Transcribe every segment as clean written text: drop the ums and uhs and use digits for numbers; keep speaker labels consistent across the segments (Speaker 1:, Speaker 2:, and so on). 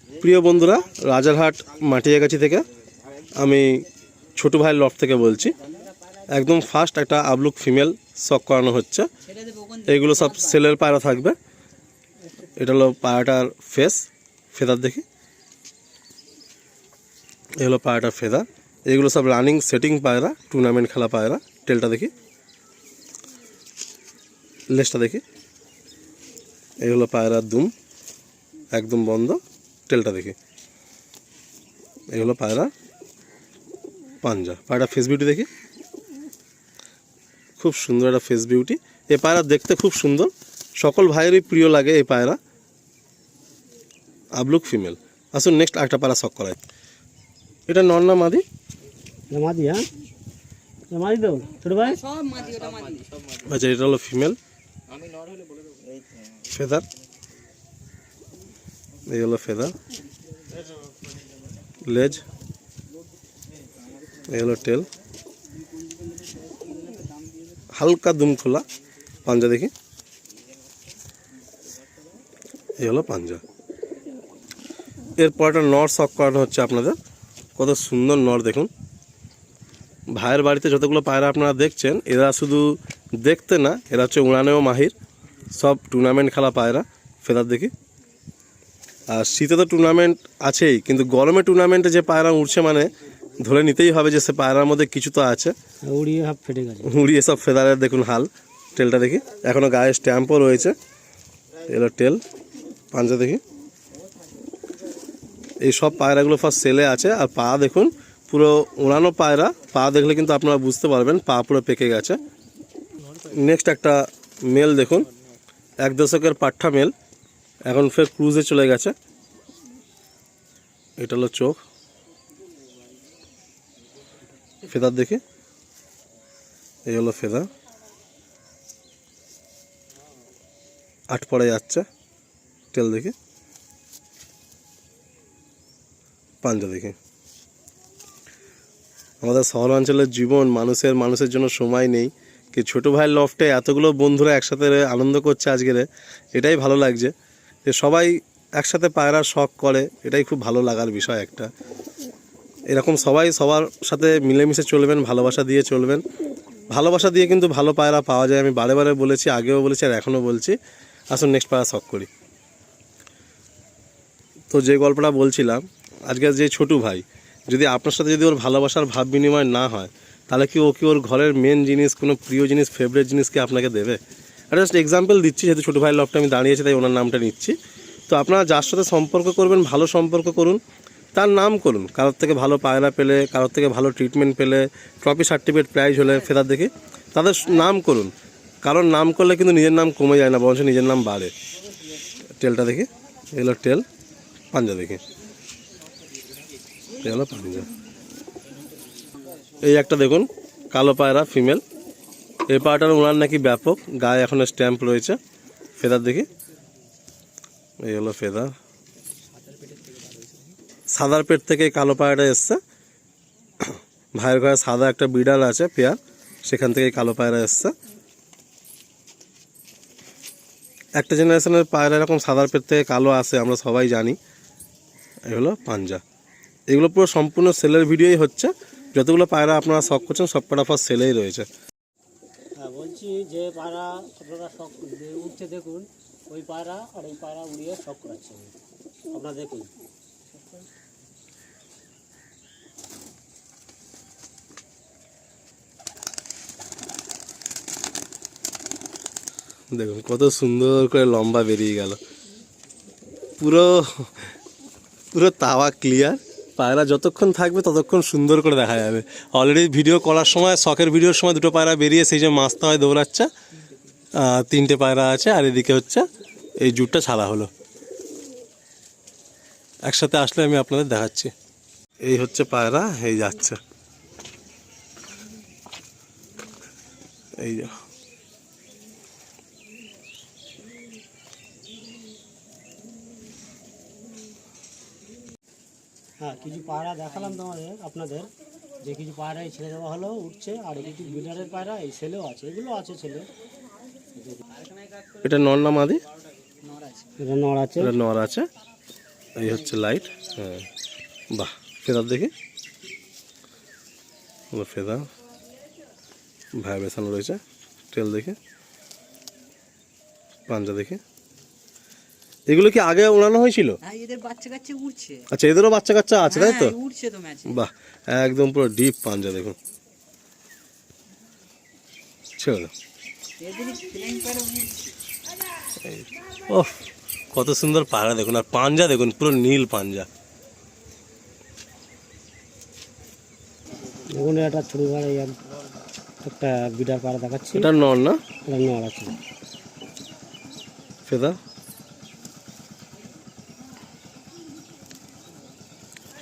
Speaker 1: প্রিয় বন্ধুরা, রাজারহাট মাটিয়াগাছি থেকে আমি ছোট ভাইয়ের লফট থেকে বলছি। একদম ফার্স্ট একটা আবলুক ফিমেল শক করানো হচ্ছে। এইগুলো সব সেলের পায়রা থাকবে। এটা হলো পায়রাটার ফেদার দেখি, এ হলো পায়রাটার ফেদার। এগুলো সব রানিং সেটিং পায়রা, টুর্নামেন্ট খেলা পায়রা। টেলটা দেখি, লেজটা দেখি, এই হলো পায়রার দুম একদম বন্ধ। টেলটা দেখি, এই হলো পায়রা পাঞ্জা। পায়রা ফেস বিউটি দেখি, খুব সুন্দর একটা ফেস বিউটি। এই পায়রা দেখতে খুব সুন্দর, সকল ভাইয়েরই প্রিয় লাগে এই পায়রা। আবলুক ফিমেল। আসুন নেক্সট আরেকটা পায়রা শক করাই। এটা নর না মাদি?
Speaker 2: মাদি। হ্যাঁ মাদি তো ছোট ভাই, সব মাদি। ওটা মাদি।
Speaker 1: আচ্ছা, এটা হলো ফিমেল। আমি নর হলে বলে দেব। ফেদার, এই হলো ফেদার, লেজ, এই হলো টেল, হালকা দুম খোলা। পাঞ্জা দেখি, এই হলো পাঞ্জা। এরপর একটা নর শক করানো হচ্ছে আপনাদের। কত সুন্দর নর দেখুন। ভাইয়ের বাড়িতে যতগুলো পায়রা আপনারা দেখছেন, এরা শুধু দেখতে না, এরা হচ্ছে উড়ানেও মাহির। সব টুর্নামেন্ট খেলা পায়রা। ফেদার দেখি। আর শীতে তো টুর্নামেন্ট আছেই, কিন্তু গরমে টুর্নামেন্টে যে পায়রা উঠছে মানে ধরে নিতেই হবে যে সে পায়রার মধ্যে কিছু তো আছে।
Speaker 2: উড়িয়ে হাফ ফেটে গেছে,
Speaker 1: উড়িয়ে সব ফেদারের দেখুন হাল। টেলটা দেখি, এখনও গায়ে স্ট্যাম্পও রয়েছে। এলো টেল। পাঞ্জা দেখি। এই সব পায়রাগুলো ফার্স্ট সেলে আছে। আর পা দেখুন, পুরো উড়ানো পায়রা। পা দেখলে কিন্তু আপনারা বুঝতে পারবেন পা পুরো পেকে গেছে। নেক্সট একটা মেল দেখুন, 1 দশকের পাঠা মেল, এখন ফের ক্রুজে চলে গেছে। এটা হলো চোখ। ফেদার দেখি, এই হলো ফেদার, 8 পড়ে যাচ্ছে। টেল দেখি, পাঞ্জা দেখি। আমাদের শহরাঞ্চলের জীবন, মানুষের জন্য সময় নেই। কি ছোটো ভাইয়ের লফটে এতগুলো বন্ধুরা একসাথে আনন্দ করছে আজকের, এটাই ভালো লাগছে যে সবাই একসাথে পায়রার শখ করে। এটাই খুব ভালো লাগার বিষয় একটা। এরকম সবাই সবার সাথে মিলেমিশে চলবেন, ভালোবাসা দিয়ে চলবেন। ভালোবাসা দিয়ে কিন্তু ভালো পায়রা পাওয়া যায়। আমি বারে বারে বলেছি, আগেও বলেছি আর এখনও বলছি। আসুন নেক্সট পায়রা শখ করি। তো যে গল্পটা বলছিলাম, আজকের যে ছোটু ভাই, যদি আপনার সাথে যদি ওর ভালোবাসার ভাব বিনিময় না হয়, তাহলে কি ও কি ওর ঘরের মেন জিনিস, কোনো প্রিয় জিনিস, ফেভারিট জিনিস কি আপনাকে দেবে? একটা জাস্ট এক্সাম্পল দিচ্ছি, যেহেতু ছোটো ভাইয়ের লফটে আমি দাঁড়িয়েছি তাই ওনার নামটা নিচ্ছি। তো আপনারা যার সাথে সম্পর্ক করবেন, ভালো সম্পর্ক করুন, তার নাম করুন। কারোর থেকে ভালো পায়রা পেলে, কারোর থেকে ভালো ট্রিটমেন্ট পেলে, ট্রফি সার্টিফিকেট প্রাইজ হলে, ফেদার দেখি, তাদের নাম করুন। কারণ নাম করলে কিন্তু নিজের নাম কমে যায় না, বরঞ্চ নিজের নাম বাড়ে। টেলটা দেখি, এগুলো টেল। পাঞ্জা দেখি, এই হলো পাঞ্জা। এই একটা দেখুন, কালো পায়রা ফিমেল। এই পায়রাটার ওনার নাকি ব্যাপক, গায়ে এখনো স্ট্যাম্প রয়েছে। ফেদার দেখি, এই হলো ফেদার। সাদার পেট থেকে কালো পায়রাটা এসছে। ভাইয়ের ঘরে সাদা একটা বিড়াল আছে পেয়ার, সেখান থেকে কালো পায়রা এসছে। একটা জেনারেশনের পায়রা এরকম সাদার পেট থেকে কালো আসে, আমরা সবাই জানি। এই হলো পাঞ্জা। এগুলো পুরো সম্পূর্ণ সেলের ভিডিওই হচ্ছে। যতগুলো পায়রা আপনারা শখ করছেন সব পায়রা ফার্স্ট সেলেই রয়েছে।
Speaker 2: হ্যাঁ বলছি যে পায়রা আপনারা শখ উঠছে দেখুন, ওই পায়রা আর এই পায়রা উড়িয়ে শখ করাচ্ছে আপনারা দেখুন।
Speaker 1: দেখুন কত সুন্দর করে লম্বা বেরিয়ে গেল, পুরো পুরো তাওয়া ক্লিয়ার। পায়রা যতক্ষণ থাকবে ততক্ষণ সুন্দর করে দেখা যাবে। অলরেডি ভিডিও করার সময়, শখের ভিডিওর সময় 2টো পায়রা বেরিয়ে সেই যে মাছটা হয় দৌড়াচ্ছে। 3টে পায়রা আছে, আর এদিকে হচ্ছে এই জুটটা ছাড়া হলো। একসাথে আসলে আমি আপনাদের দেখাচ্ছি। এই হচ্ছে পায়রা, এই যাচ্ছে, এই যে
Speaker 2: হ্যাঁ কিছু পায়রা দেখালাম আপনাদের যে কিছু পায়রা এই ছেড়ে দেওয়া হলো উঠছে, আর কিছু বিডারের পায়রা এই ছেলেও আছে, এগুলো আছে ছেলে।
Speaker 1: এটা নর না মাদি?
Speaker 2: এটা নর আছে,
Speaker 1: এটা নর আছে। এই হচ্ছে লাইট। হ্যাঁ, বাহ, ফেদার দেখি, ফেদার ভাইব্রেশন রয়েছে। টেল দেখে, পাঞ্জা দেখে। এগুলো কি আগে উড়ানো হয়েছিল?
Speaker 3: হ্যাঁ, এদের বাচ্চা কাচ্চা উঠছে।
Speaker 1: আচ্ছা, এদেরও বাচ্চা কাচ্চা আছে, তাই তো?
Speaker 3: হ্যাঁ, উঠছে তো ম্যাচে।
Speaker 1: বাহ, একদম পুরো ডিপ পাঞ্জা দেখুন। ছেড়ে দাও।
Speaker 3: এদেরই ফ্ল্যাং প্যারা উঠছে।
Speaker 1: ওহ, কত সুন্দর পায়রা দেখুন, আর পাঞ্জা দেখুন, পুরো নীল পাঞ্জা।
Speaker 2: দেখুন একটা ছোটো পাড়া, একটা বিডার পাড়া দেখাচ্ছি।
Speaker 1: এটা নর না?
Speaker 2: এটা নর আছে।
Speaker 1: ফেদার,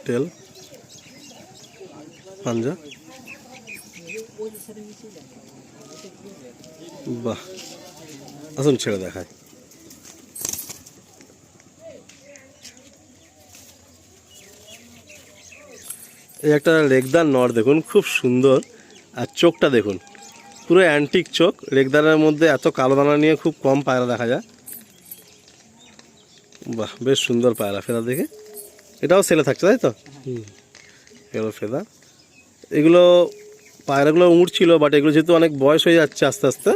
Speaker 1: টেল, পাঞ্জা। বাহ, আসুন ছেড়ে দেখায়। এই একটা রেগদার নর দেখুন, খুব সুন্দর। আর চোখটা দেখুন, পুরো অ্যান্টিক চোখ। রেগদারের মধ্যে এত কালো দানা নিয়ে খুব কম পায়রা দেখা যায়। বাহ, বেশ সুন্দর পায়রা। ফেদার দেখে, এটাও সেলে থাকছে, তাই তো? এগুলো ফেদার। এগুলো পায়রাগুলো উঠছিল, বাট এগুলো যেহেতু অনেক বয়স হয়ে যাচ্ছে আস্তে আস্তে,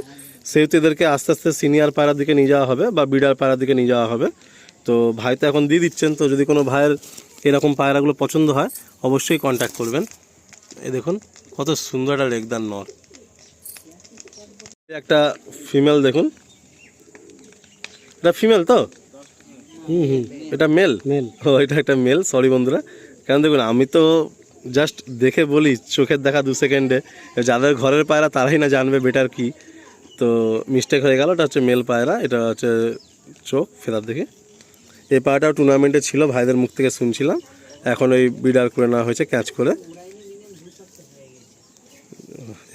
Speaker 1: সেহেতু এদেরকে আস্তে আস্তে সিনিয়র পায়রার দিকে নিয়ে যাওয়া হবে বা বিডার পায়রার দিকে নিয়ে যাওয়া হবে। তো ভাই তো এখন দিয়ে দিচ্ছেন, তো যদি কোনো ভাইয়ের এরকম পায়রাগুলো পছন্দ হয় অবশ্যই কন্ট্যাক্ট করবেন। এই দেখুন কত সুন্দর একটা রেগদার নর। একটা ফিমেল দেখুন, এটা ফিমেল তো? এটা মেল?
Speaker 2: মেল।
Speaker 1: ও, এটা একটা মেল। সরি বন্ধুরা, কারণ দেখুন আমি তো জাস্ট দেখে বলি, চোখের দেখা 2 সেকেন্ডে। যাদের ঘরের পায়রা তারাই না জানবে বেটার কি। তো মিস্টেক হয়ে গেল। এটা হচ্ছে মেল পায়রা, এটা হচ্ছে চোখ ফেদার দেখে। এই পায়রাটাও টুর্নামেন্টে ছিল, ভাইদের মুখ থেকে শুনছিলাম। এখন ওই বিডার করে নেওয়া হয়েছে ক্যাচ করে।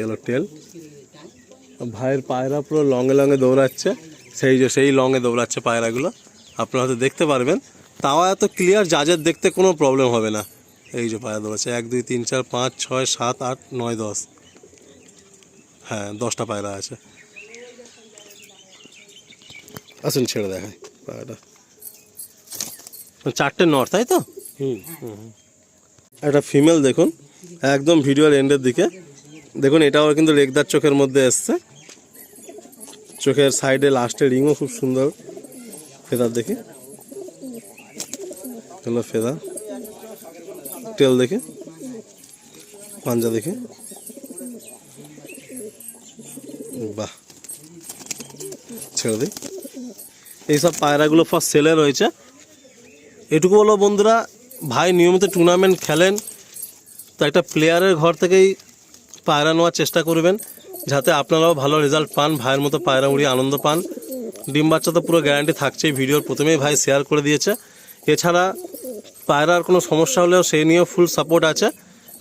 Speaker 1: এলো টেল। ভাইয়ের পায়রা পুরো লঙে লঙে দৌড়াচ্ছে, সেই লঙে দৌড়াচ্ছে পায়রাগুলো, আপনারা হয়তো দেখতে পারবেন। তাও এত ক্লিয়ার, জাজের দেখতে কোনো প্রবলেম হবে না। এই যে পায়রা দৌড়াচ্ছে, 1 2 3 4 5 6 7 8 9 10। হ্যাঁ, 10টা পায়রা আছে। আসুন ছেড়ে দেখায় পায়রাটা। 4টে নর, তাই তো? একটা ফিমেল দেখুন, একদম ভিডিওর এন্ডের দিকে দেখুন। এটাও কিন্তু রেগদার চোখের মধ্যে এসছে। চোখের সাইডে লাস্টে রিংও খুব সুন্দর। ফেদার দেখি, হলো ফেদার। টেল দেখে, পাঞ্জা দেখে। বাহ, ছেড়ে দিই। এইসব পায়রাগুলো ফর সেলে রয়েছে। এটুকু হলো বন্ধুরা, ভাই নিয়মিত টুর্নামেন্ট খেলেন, তো একটা প্লেয়ারের ঘর থেকেই পায়রা নেওয়ার চেষ্টা করবেন, যাতে আপনারাও ভালো রেজাল্ট পান, ভাইয়ের মতো পায়রা উড়িয়ে আনন্দ পান। ডিম বাচ্চা তো পুরো গ্যারান্টি থাকছেই, ভিডিওর প্রথমেই ভাই শেয়ার করে দিয়েছে। এছাড়া পায়রার কোনো সমস্যা হলেও সেই নিয়েও ফুল সাপোর্ট আছে।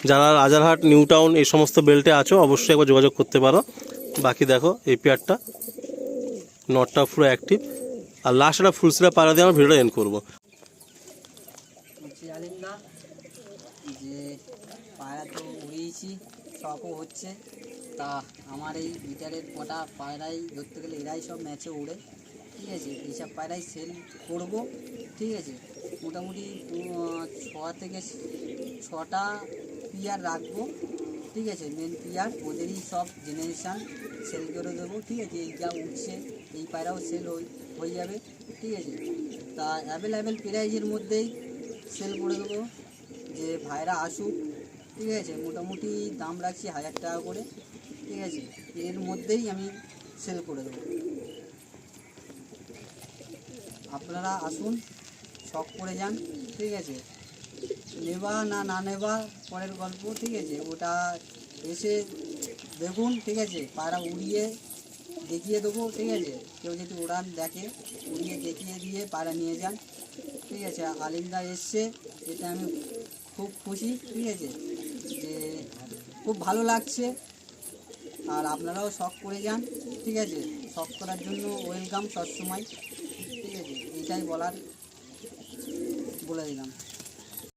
Speaker 1: যারা রাজারহাট, নিউ টাউন এই সমস্ত বেল্টে আছো অবশ্যই একবার যোগাযোগ করতে পারো। বাকি দেখো এই পেয়ারটা, নটটা পুরো অ্যাক্টিভ। আর লাস্ট একটা ফুলসিরা পায়রা দিয়ে আমার ভিডিওটা এন্ড করবো।
Speaker 3: বলছি আলিন্দা, যে পায়রা তো উড়িয়েছি, শখও হচ্ছে। তা আমার এই বিটারের কটা পায়রাই ধরতে গেলে এরাই সব ম্যাচে উড়ে, ঠিক আছে? এইসব পায়রাই সেল করব, ঠিক আছে? মোটামুটি 6 থেকে 6টা পিয়ার রাখবো, ঠিক আছে? মেন পিয়ার ওদেরই সব জেনারেশান সেল করে দেবো, ঠিক আছে? এই যা উঠছে এই পায়রাও সেল হয়ে যাবে, ঠিক আছে? তা অ্যাভেলেবেল প্রাইজের মধ্যেই সেল করে দেবো, যে ভাইরা আসুক, ঠিক আছে? মোটামুটি দাম রাখছি 1000 টাকা করে, ঠিক আছে? এর মধ্যেই আমি সেল করে দেবো। আপনারা আসুন, শখ করে যান, ঠিক আছে? নেবা না না নেবা পরের গল্প, ঠিক আছে? ওটা এসে দেখুন, ঠিক আছে? পায়রা উড়িয়ে দেখিয়ে দেবো, ঠিক আছে? কেউ যদি উড়ান দেখে, উড়িয়ে দেখিয়ে দিয়ে পায়রা নিয়ে যান, ঠিক আছে? আলিন্দা এসছে, এটা আমি খুব খুশি, ঠিক আছে? যে খুব ভালো লাগছে। আর আপনারাও শখ করে যান, ঠিক আছে? শখ করার জন্য ওয়েলকাম সবসময়, ঠিক আছে? এইটাই বলে দিলাম।